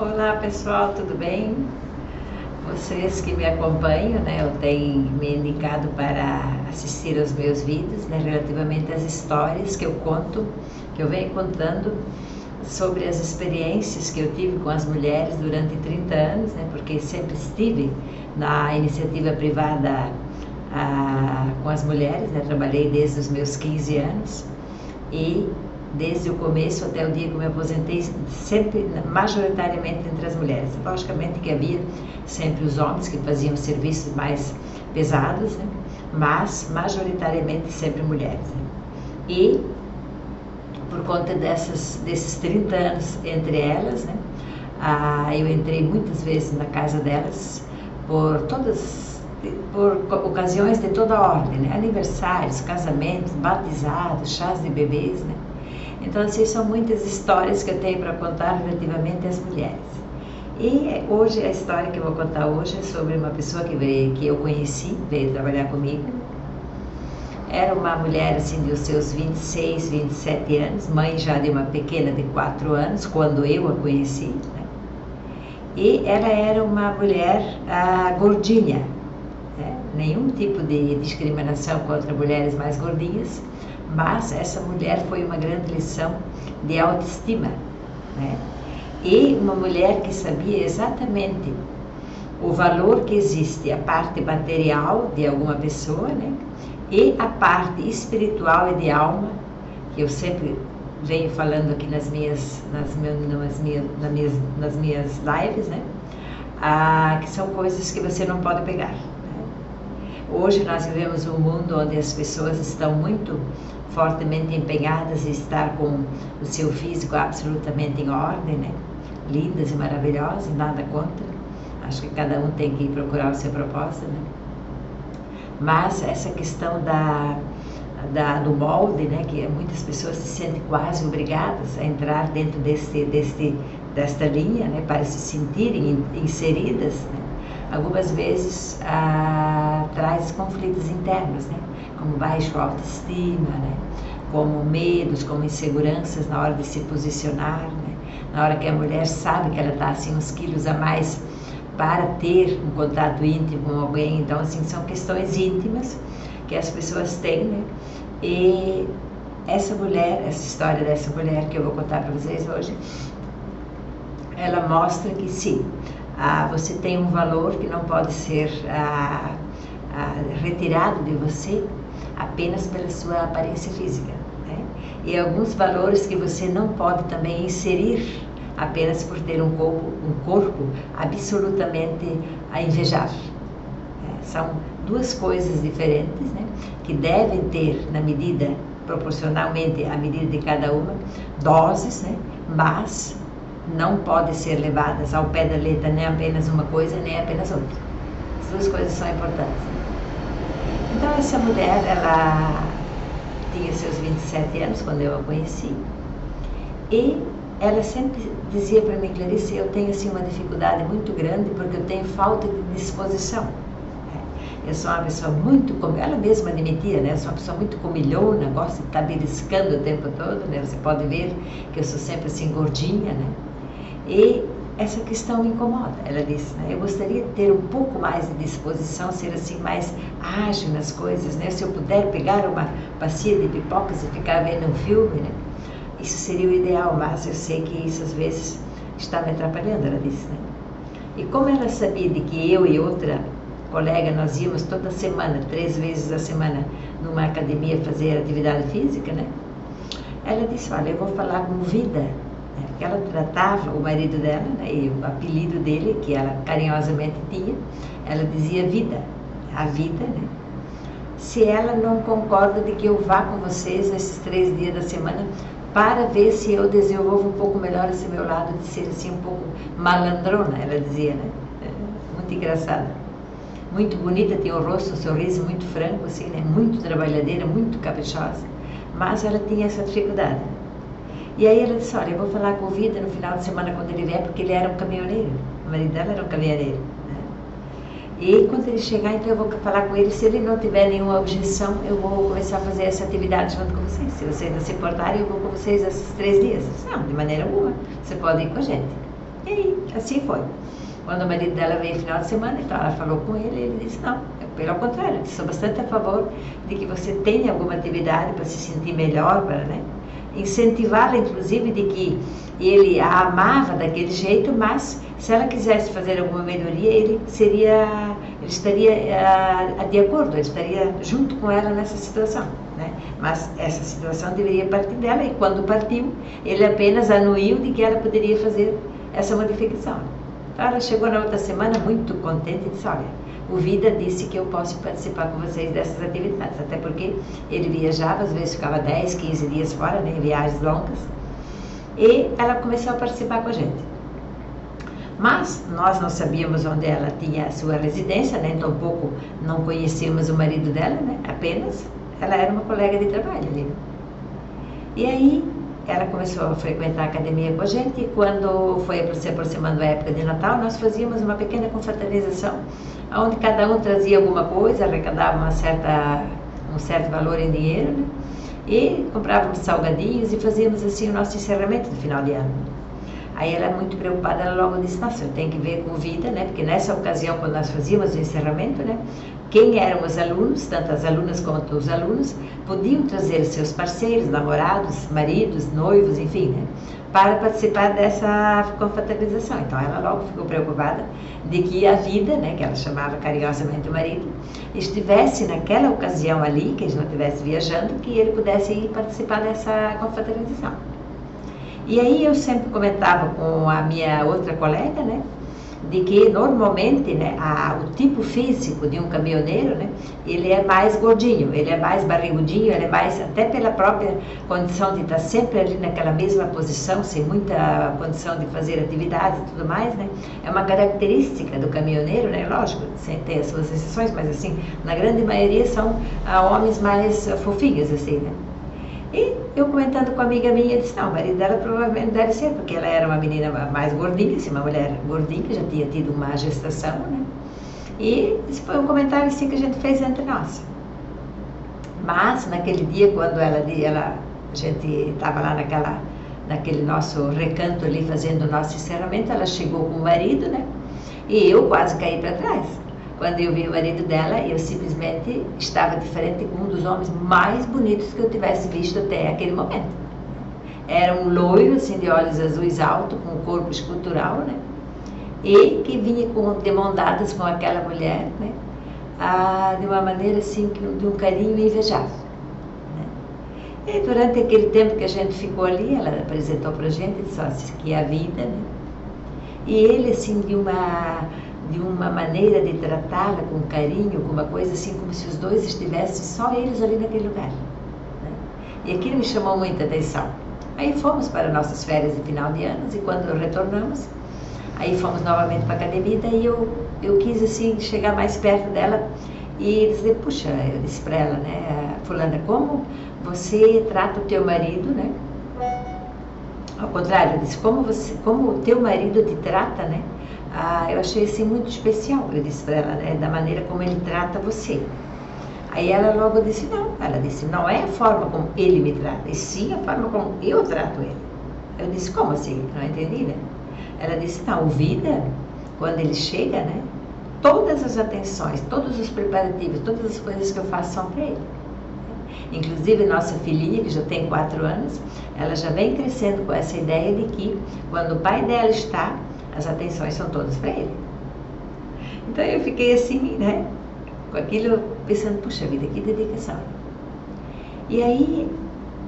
Olá pessoal, tudo bem? Vocês que me acompanham, né, eu tenho me indicado para assistir aos meus vídeos, né, relativamente às histórias que eu conto, que eu venho contando sobre as experiências que eu tive com as mulheres durante 30 anos, né, porque sempre estive na iniciativa privada com as mulheres, né, trabalhei desde os meus 15 anos e desde o começo até o dia que eu me aposentei, sempre, majoritariamente entre as mulheres. Logicamente que havia sempre os homens que faziam serviços mais pesados, né? Mas majoritariamente sempre mulheres. Né? E por conta desses 30 anos entre elas, né? Eu entrei muitas vezes na casa delas por ocasiões de toda a ordem, né? Aniversários, casamentos, batizados, chás de bebês, né? Então, assim, são muitas histórias que eu tenho para contar relativamente às mulheres. E hoje, a história que eu vou contar hoje é sobre uma pessoa que eu conheci, veio trabalhar comigo. Era uma mulher, assim, de os seus 26, 27 anos, mãe já de uma pequena de 4 anos, quando eu a conheci, né? E ela era uma mulher gordinha, né? Nenhum tipo de discriminação contra mulheres mais gordinhas, mas essa mulher foi uma grande lição de autoestima, né? E uma mulher que sabia exatamente o valor que existe, a parte material de alguma pessoa, né? E a parte espiritual e de alma, que eu sempre venho falando aqui nas minhas lives, né? Que são coisas que você não pode pegar. Hoje nós vivemos um mundo onde as pessoas estão muito fortemente empenhadas em estar com o seu físico absolutamente em ordem, né? Lindas e maravilhosas, nada contra. Acho que cada um tem que procurar o seu propósito, né? Mas essa questão do molde, né? Que muitas pessoas se sentem quase obrigadas a entrar dentro desta linha, né? Para se sentirem inseridas, né? Algumas vezes traz conflitos internos, né? Como baixa autoestima, né? Como medos, como inseguranças na hora de se posicionar, né? Na hora que a mulher sabe que ela está assim uns quilos a mais para ter um contato íntimo com alguém. Então, assim, são questões íntimas que as pessoas têm, né? E essa história dessa mulher que eu vou contar para vocês hoje, ela mostra que sim, você tem um valor que não pode ser retirado de você apenas pela sua aparência física, né? E alguns valores que você não pode também inserir apenas por ter um corpo absolutamente a invejar. São duas coisas diferentes, né? Que devem ter na medida, proporcionalmente à medida de cada uma, doses, né? Mas não podem ser levadas ao pé da letra nem apenas uma coisa, nem apenas outra. As duas coisas são importantes. Então, essa mulher, ela tinha seus 27 anos quando eu a conheci, e ela sempre dizia para mim: Clarice, eu tenho assim uma dificuldade muito grande porque eu tenho falta de disposição. Eu sou uma pessoa muito, ela mesma admitia, né? Eu sou uma pessoa muito comilhona, gosto de estar beliscando o tempo todo, né? Você pode ver que eu sou sempre assim gordinha, né? E essa questão me incomoda. Ela disse, né? Eu gostaria de ter um pouco mais de disposição, ser assim mais ágil nas coisas, né? Se eu puder pegar uma bacia de pipocas e ficar vendo um filme, né? Isso seria o ideal, mas eu sei que isso às vezes está me atrapalhando, ela disse, né? E como ela sabia de que eu e outra colega, nós íamos toda semana, 3 vezes a semana, numa academia fazer atividade física, né? Ela disse, olha, eu vou falar com Vida, que ela tratava o marido dela, né, e o apelido dele, que ela carinhosamente tinha, ela dizia Vida, a vida, né? Se ela não concorda de que eu vá com vocês nesses 3 dias da semana, para ver se eu desenvolvo um pouco melhor esse meu lado de ser assim um pouco malandrona, ela dizia, né? Muito engraçada, muito bonita, tinha um rosto, um sorriso muito franco, assim, né? Muito trabalhadeira, muito caprichosa, mas ela tinha essa dificuldade. E aí ela disse, olha, eu vou falar com o Vida no final de semana quando ele vier, porque ele era um caminhoneiro, o marido dela era um caminhoneiro, né? E quando ele chegar, então eu vou falar com ele, se ele não tiver nenhuma objeção, eu vou começar a fazer essa atividade junto com vocês. Se vocês não se importarem, eu vou com vocês esses 3 dias. Não, de maneira alguma, você pode ir com a gente. E aí, assim foi. Quando o marido dela veio no final de semana, então ela falou com ele, e ele disse, não, pelo contrário, eu sou bastante a favor de que você tenha alguma atividade para se sentir melhor, para, né? Incentivá-la, inclusive, de que ele a amava daquele jeito, mas se ela quisesse fazer alguma melhoria, ele estaria de acordo, ele estaria junto com ela nessa situação, né? Mas essa situação deveria partir dela, e quando partiu, ele apenas anuiu de que ela poderia fazer essa modificação. Então ela chegou na outra semana muito contente e disse, olha, o Vida disse que eu posso participar com vocês dessas atividades, até porque ele viajava, às vezes ficava 10, 15 dias fora, né, em viagens longas, e ela começou a participar com a gente. Mas nós não sabíamos onde ela tinha a sua residência, né, então pouco não conhecíamos o marido dela, né, apenas ela era uma colega de trabalho ali. E aí ela começou a frequentar a academia com a gente, e quando foi se aproximando a época de Natal, nós fazíamos uma pequena confraternização, onde cada um trazia alguma coisa, arrecadava um certo valor em dinheiro, né? E comprávamos salgadinhos e fazíamos assim o nosso encerramento de final de ano. Aí ela, muito preocupada, ela logo disse, nossa, eu tenho que ver com Vida, né? Porque nessa ocasião, quando nós fazíamos o encerramento, né? Quem eram os alunos, tanto as alunas quanto os alunos, podiam trazer seus parceiros, namorados, maridos, noivos, enfim, né? Para participar dessa confraternização. Então ela logo ficou preocupada de que a Vida, né, que ela chamava carinhosamente o marido, estivesse naquela ocasião ali, que ele não estivesse viajando, que ele pudesse ir participar dessa confraternização. E aí eu sempre comentava com a minha outra colega, né, de que normalmente, né, o tipo físico de um caminhoneiro, né, ele é mais gordinho, ele é mais barrigudinho, ele é mais, até pela própria condição de estar sempre ali naquela mesma posição, sem muita condição de fazer atividades e tudo mais, né, é uma característica do caminhoneiro, né, lógico, sem ter as suas exceções, mas assim, na grande maioria são homens mais fofinhos, assim, né. E eu comentando com a amiga minha, disse, não, o marido dela provavelmente deve ser, porque ela era uma menina mais gordinha, assim, uma mulher gordinha, que já tinha tido uma gestação, né? E esse foi um comentário assim que a gente fez entre nós. Mas, naquele dia, quando a gente estava lá naquele nosso recanto ali, fazendo o nosso encerramento, ela chegou com o marido, né? E eu quase caí para trás. Quando eu vi o marido dela, eu simplesmente estava diferente com um dos homens mais bonitos que eu tivesse visto até aquele momento. Era um loiro, assim, de olhos azuis alto, com um corpo escultural, né? E que vinha de mão dadas com aquela mulher, né? De uma maneira, assim, de um carinho invejável. Né? E durante aquele tempo que a gente ficou ali, ela apresentou para a gente, disse, que é a Vida, né? E ele, assim, de uma maneira de tratá-la com carinho, com uma coisa assim, como se os dois estivessem só eles ali naquele lugar. Né? E aquilo me chamou muita atenção. Aí fomos para nossas férias de final de ano, e quando retornamos, aí fomos novamente para a academia, daí eu quis assim chegar mais perto dela e dizer, puxa, eu disse para ela, né, fulana, como você trata o teu marido, né? Ao contrário, eu disse, como o teu marido te trata, né? Eu achei assim muito especial, eu disse para ela, né, da maneira como ele trata você. Aí ela logo disse, não é a forma como ele me trata, e sim a forma como eu trato ele. Eu disse, como assim? Não entendi, né? Ela disse, não, o Vida, quando ele chega, né, todas as atenções, todos os preparativos, todas as coisas que eu faço são para ele. Inclusive nossa filhinha, que já tem 4 anos, ela já vem crescendo com essa ideia de que quando o pai dela está, as atenções são todas para ele. Então eu fiquei assim, né, com aquilo, pensando, puxa vida, que dedicação. E aí,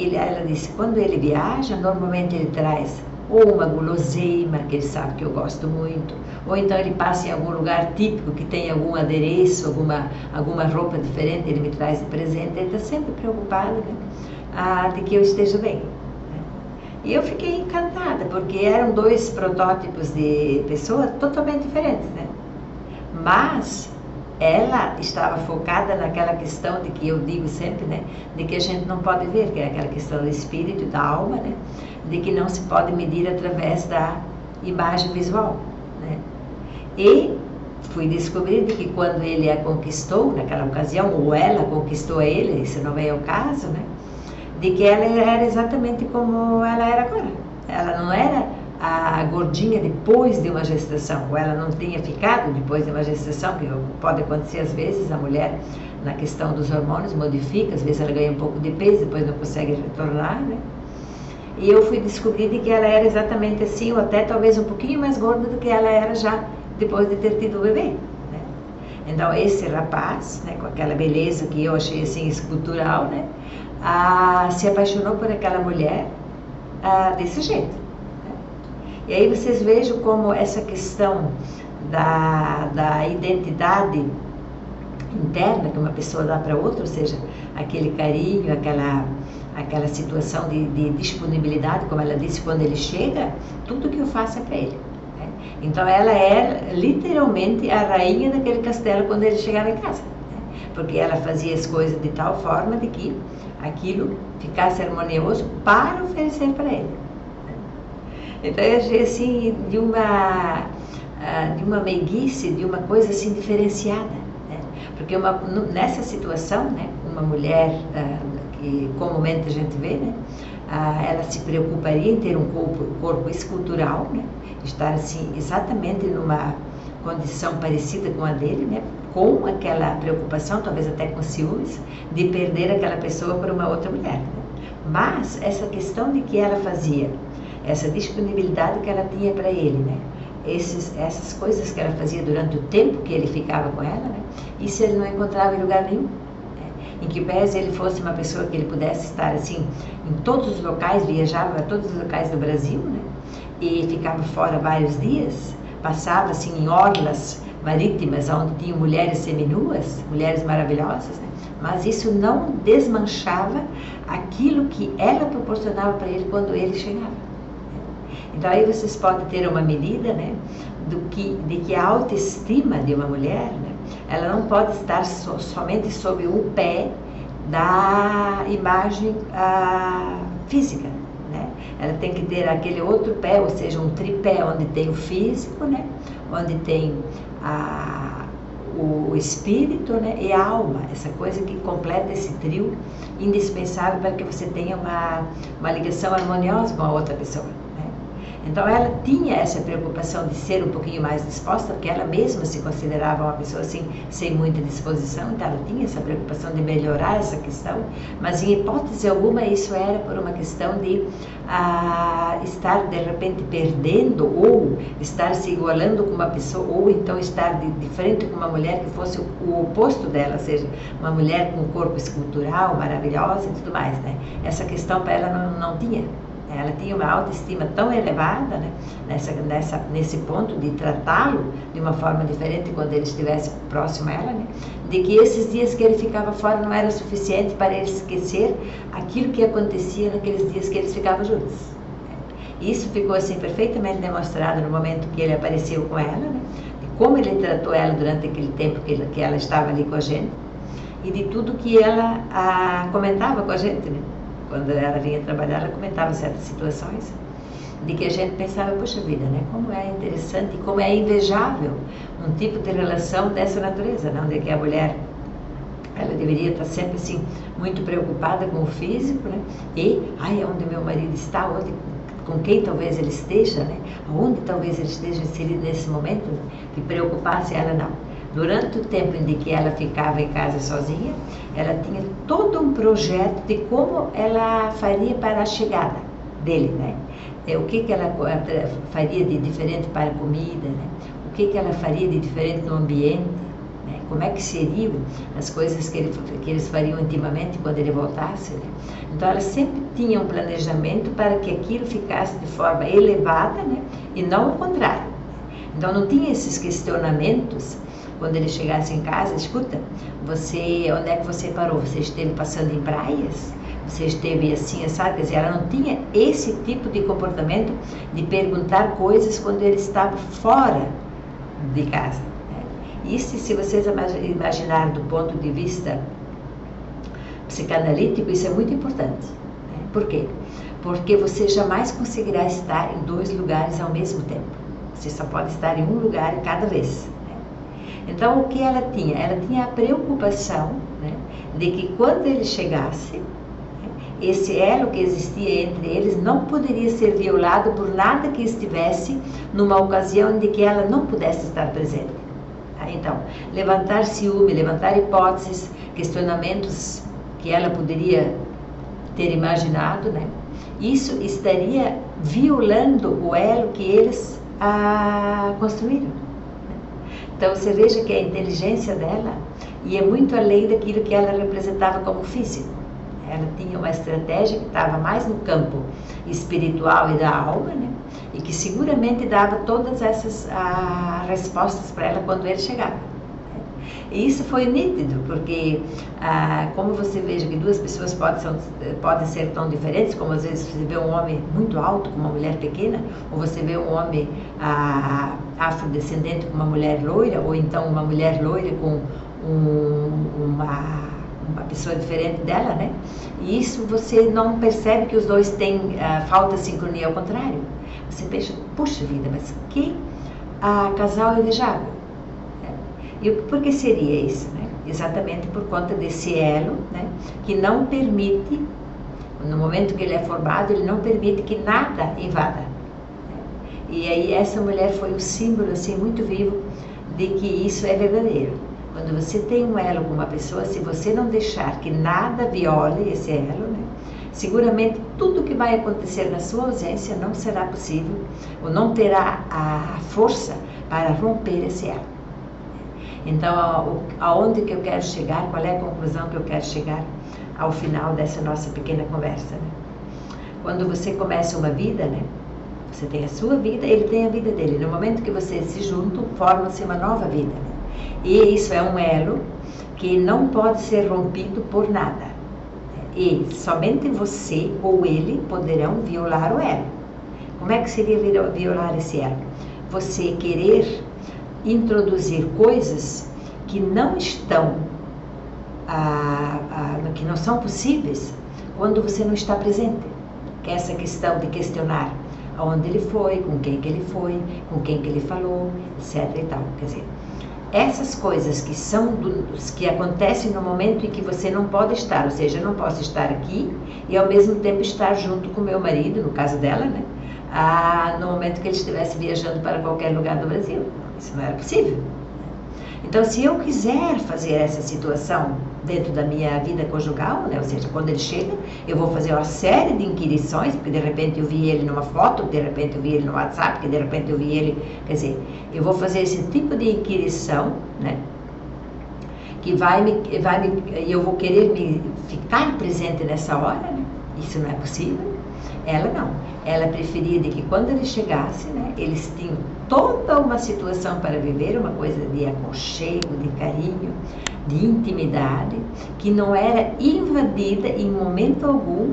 ela disse, quando ele viaja, normalmente ele traz ou uma guloseima, que ele sabe que eu gosto muito, ou então ele passa em algum lugar típico que tem algum adereço, alguma roupa diferente, ele me traz de presente. Ele está sempre preocupado, né, de que eu esteja bem. E eu fiquei encantada, porque eram 2 protótipos de pessoas totalmente diferentes, né? Mas ela estava focada naquela questão de que eu digo sempre, né? De que a gente não pode ver, que é aquela questão do espírito, da alma, né? De que não se pode medir através da imagem visual, né? E fui descobrir de que quando ele a conquistou, naquela ocasião, ou ela conquistou a ele, isso não é o caso, né? De que ela era exatamente como ela era agora. Ela não era a gordinha depois de uma gestação, ou ela não tenha ficado depois de uma gestação, que pode acontecer às vezes, a mulher, na questão dos hormônios, modifica, às vezes ela ganha um pouco de peso, depois não consegue retornar, né? E eu fui descobrir que ela era exatamente assim, ou até talvez um pouquinho mais gorda do que ela era já depois de ter tido o bebê, né? Então esse rapaz, né, com aquela beleza que eu achei assim escultural, né, se apaixonou por aquela mulher desse jeito, né? E aí vocês vejam como essa questão da identidade interna que uma pessoa dá para outra, ou seja, aquele carinho, aquela situação de disponibilidade, como ela disse, quando ele chega, tudo que eu faço é para ele, né? Então ela era literalmente a rainha daquele castelo quando ele chegava em casa, né? Porque ela fazia as coisas de tal forma de que aquilo ficasse harmonioso para oferecer para ele, né? Então eu achei assim de uma meiguice, de uma coisa assim diferenciada, porque nessa situação, né, uma mulher que comumente a gente vê, né, ela se preocuparia em ter um corpo escultural, né, estar assim exatamente numa condição parecida com a dele, né, com aquela preocupação, talvez até com ciúmes, de perder aquela pessoa por uma outra mulher, né? Mas essa questão de que ela fazia, essa disponibilidade que ela tinha para ele, né, essas coisas que ela fazia durante o tempo que ele ficava com ela, né? Isso ele não encontrava em lugar nenhum, né? Em que pese ele fosse uma pessoa que ele pudesse estar assim em todos os locais, viajava a todos os locais do Brasil, né? E ficava fora vários dias, passava assim em orlas marítimas onde tinham mulheres seminuas, mulheres maravilhosas, né? Mas isso não desmanchava aquilo que ela proporcionava para ele quando ele chegava. Então aí vocês podem ter uma medida, né, de que a autoestima de uma mulher, né, ela não pode estar somente sob um pé da imagem física, né? Ela tem que ter aquele outro pé, ou seja, um tripé onde tem o físico, né, onde tem o espírito, né, e a alma, essa coisa que completa esse trio indispensável para que você tenha uma ligação harmoniosa com a outra pessoa. Então ela tinha essa preocupação de ser um pouquinho mais disposta, porque ela mesma se considerava uma pessoa assim, sem muita disposição, então ela tinha essa preocupação de melhorar essa questão, mas em hipótese alguma isso era por uma questão de estar de repente perdendo, ou estar se igualando com uma pessoa, ou então estar de frente com uma mulher que fosse o oposto dela, ou seja, uma mulher com um corpo escultural, maravilhosa e tudo mais, né? Essa questão para ela não tinha. Ela tinha uma autoestima tão elevada, né, nesse ponto de tratá-lo de uma forma diferente quando ele estivesse próximo a ela, né, de que esses dias que ele ficava fora não era suficiente para ele esquecer aquilo que acontecia naqueles dias que eles ficavam juntos. Isso ficou assim perfeitamente demonstrado no momento que ele apareceu com ela, né, de como ele tratou ela durante aquele tempo que ela estava ali com a gente e de tudo que ela comentava com a gente, né. Quando ela vinha trabalhar, ela comentava certas situações de que a gente pensava, poxa vida, né? Como é interessante e como é invejável um tipo de relação dessa natureza, né? Onde que a mulher, ela deveria estar sempre assim, muito preocupada com o físico, né? E, onde meu marido está, com quem talvez ele esteja, né? Onde talvez ele esteja inserido nesse momento, né? Que preocupasse ela, não. Durante o tempo em que ela ficava em casa sozinha, ela tinha todo um projeto de como ela faria para a chegada dele, né? O que ela faria de diferente para a comida, né? O que ela faria de diferente no ambiente, né? Como é que seriam as coisas que eles fariam intimamente quando ele voltasse, né? Então ela sempre tinha um planejamento para que aquilo ficasse de forma elevada, né? E não o contrário. Então não tinha esses questionamentos. Quando ele chegasse em casa, escuta, onde é que você parou? Você esteve passando em praias? Você esteve assim, sabe? Quer dizer, ela não tinha esse tipo de comportamento de perguntar coisas quando ele estava fora de casa, né? Isso, se vocês imaginarem do ponto de vista psicanalítico, isso é muito importante, né? Por quê? Porque você jamais conseguirá estar em dois lugares ao mesmo tempo. Você só pode estar em um lugar cada vez. Então, o que ela tinha? Ela tinha a preocupação, né, de que quando ele chegasse, né, esse elo que existia entre eles não poderia ser violado por nada que estivesse numa ocasião de que ela não pudesse estar presente. Então, levantar ciúme, levantar hipóteses, questionamentos que ela poderia ter imaginado, né? Isso estaria violando o elo que eles construíram. Então, você veja que a inteligência dela ia muito além daquilo que ela representava como físico. Ela tinha uma estratégia que estava mais no campo espiritual e da alma, né? E que seguramente dava todas essas respostas para ela quando ele chegava. E isso foi nítido, porque como você veja que duas pessoas podem ser tão diferentes, como às vezes você vê um homem muito alto com uma mulher pequena, ou você vê um homem afrodescendente com uma mulher loira, ou então uma mulher loira com uma pessoa diferente dela, né? E isso você não percebe que os dois têm falta de sincronia, ao contrário. Você pensa, puxa vida, mas que casal invejável. E por que seria isso, né? Exatamente por conta desse elo, né? Que não permite, no momento que ele é formado, ele não permite que nada invada. E aí essa mulher foi um símbolo assim muito vivo de que isso é verdadeiro. Quando você tem um elo com uma pessoa, se você não deixar que nada viole esse elo, né? Seguramente tudo que vai acontecer na sua ausência não será possível, ou não terá a força para romper esse elo. Então, aonde que eu quero chegar, qual é a conclusão que eu quero chegar ao final dessa nossa pequena conversa, né? Quando você começa uma vida, né? Você tem a sua vida, ele tem a vida dele. No momento que vocês se juntam, formam-se uma nova vida, né? E isso é um elo que não pode ser rompido por nada. E somente você ou ele poderão violar o elo. Como é que seria violar esse elo? Você querer introduzir coisas que não estão, que não são possíveis quando você não está presente. Que é essa questão de questionar aonde ele foi, com quem que ele foi, com quem que ele falou, etc. e tal. Quer dizer, essas coisas que acontecem no momento em que você não pode estar, ou seja, eu não posso estar aqui e ao mesmo tempo estar junto com meu marido, no caso dela, né? No momento que ele estivesse viajando para qualquer lugar do Brasil. Isso não era possível. Então, se eu quiser fazer essa situação dentro da minha vida conjugal, né? Ou seja, quando ele chega, eu vou fazer uma série de inquirições, porque de repente eu vi ele numa foto, de repente eu vi ele no WhatsApp, porque de repente eu vi ele... Quer dizer, eu vou fazer esse tipo de inquirição, né? Que eu vou querer ficar presente nessa hora, né? Isso não é possível. Ela não. Ela preferia de que quando ele chegasse, né, eles tinham toda uma situação para viver, uma coisa de aconchego, de carinho, de intimidade, que não era invadida em momento algum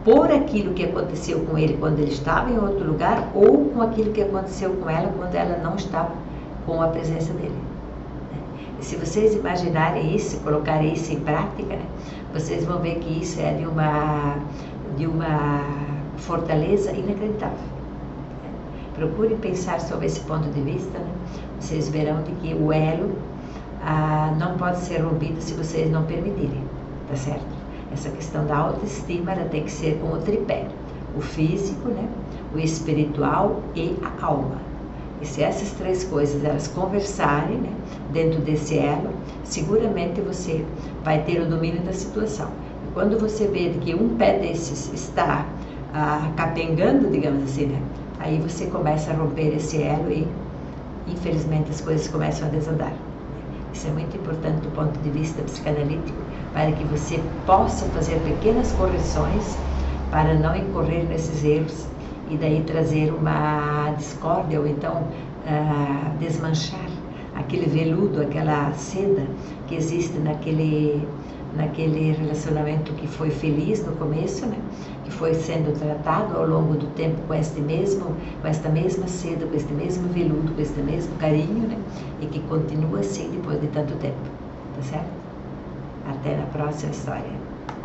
por aquilo que aconteceu com ele quando ele estava em outro lugar ou com aquilo que aconteceu com ela quando ela não estava com a presença dele. E se vocês imaginarem isso, colocarem isso em prática, né, vocês vão ver que isso é de uma fortaleza inacreditável. Procurem pensar sobre esse ponto de vista, né? Vocês verão de que o elo não pode ser rompido se vocês não permitirem, tá certo? Essa questão da autoestima, ela tem que ser com o tripé, o físico, né? O espiritual e a alma. E se essas três coisas elas conversarem, né, dentro desse elo, seguramente você vai ter o domínio da situação. E quando você vê que um pé desses está capengando, digamos assim, né, aí você começa a romper esse elo e, infelizmente, as coisas começam a desandar. Isso é muito importante do ponto de vista psicanalítico, para que você possa fazer pequenas correções para não incorrer nesses erros e daí trazer uma discórdia ou então desmanchar aquele veludo, aquela seda que existe naquele relacionamento que foi feliz no começo, né? Que foi sendo tratado ao longo do tempo com esta mesma seda, com este mesmo veludo, com este mesmo carinho, né? E que continua assim depois de tanto tempo, tá certo? Até na próxima história.